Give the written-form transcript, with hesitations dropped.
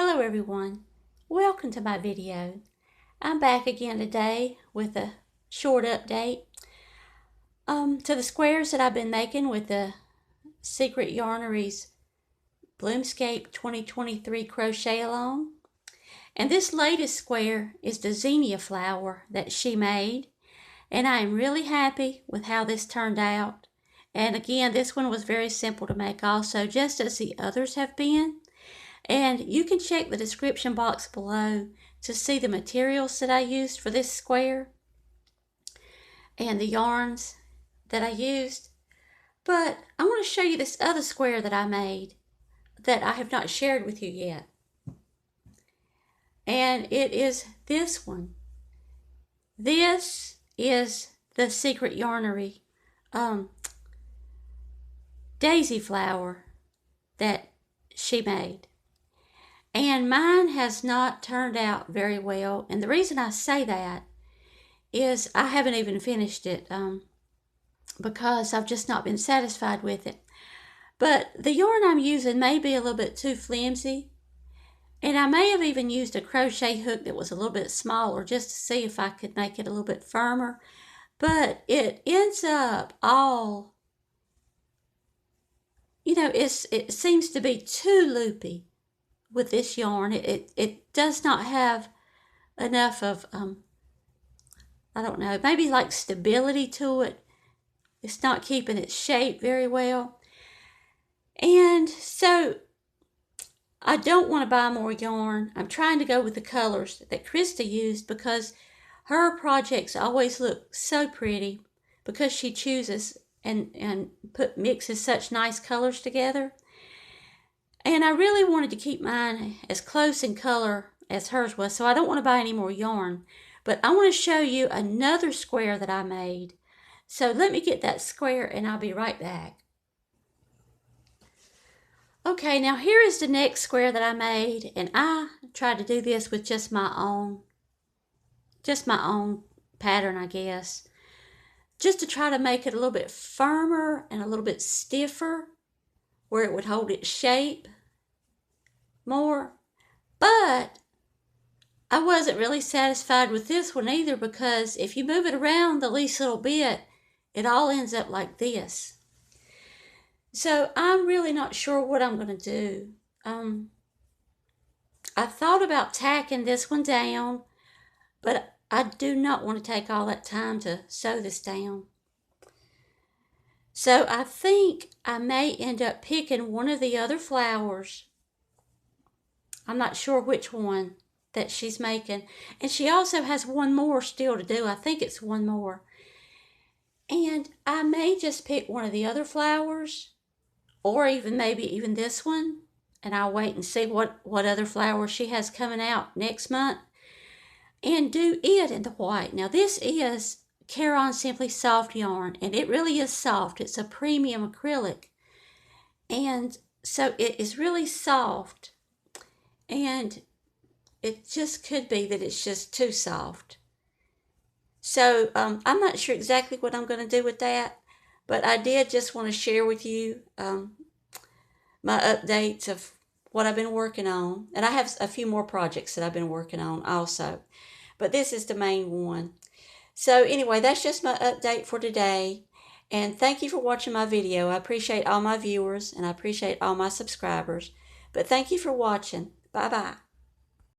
Hello everyone, welcome to my video. I'm back again today with a short update to the squares that I've been making with the Secret Yarnery's Bloomscape 2023 crochet along. And this latest square is the Zinnia Flower that she made, and I am really happy with how this turned out. And again, this one was very simple to make also, just as the others have been. And you can check the description box below to see the materials that I used for this square and the yarns that I used. But I want to show you this other square that I made that I have not shared with you yet. And it is this one. This is the Secret Yarnery daisy flower that she made. And mine has not turned out very well. And the reason I say that is I haven't even finished it because I've just not been satisfied with it. But the yarn I'm using may be a little bit too flimsy. And I may have even used a crochet hook that was a little bit smaller just to see if I could make it a little bit firmer. But it ends up all, it seems to be too loopy with this yarn. It does not have enough of, I don't know, maybe like stability to it. It's not keeping its shape very well. And so I don't want to buy more yarn. I'm trying to go with the colors that Krista used because her projects always look so pretty because she chooses and mixes such nice colors together. And I really wanted to keep mine as close in color as hers was, so I don't want to buy any more yarn. But I want to show you another square that I made. So let me get that square and I'll be right back. Okay, now here is the next square that I made, and I tried to do this with just my own pattern, I guess. Just to try to make it a little bit firmer and a little bit stiffer where it would hold its shape more. But I wasn't really satisfied with this one either, because if you move it around the least little bit, it all ends up like this. So I'm really not sure what I'm going to do. I thought about tacking this one down, but I do not want to take all that time to sew this down. So I think I may end up picking one of the other flowers. I'm not sure which one that she's making. And she also has one more still to do. I think it's one more. And I may just pick one of the other flowers, or maybe even this one. And I'll wait and see what other flowers she has coming out next month, and do it in the white. Now this is Caron Simply Soft yarn, and it really is soft. It's a premium acrylic, and so it is really soft, and it just could be that it's just too soft. So I'm not sure exactly what I'm going to do with that, but I did just want to share with you my updates of what I've been working on. And I have a few more projects that I've been working on also, but this is the main one. So anyway, that's just my update for today. And thank you for watching my video. I appreciate all my viewers and I appreciate all my subscribers. But thank you for watching. Bye-bye.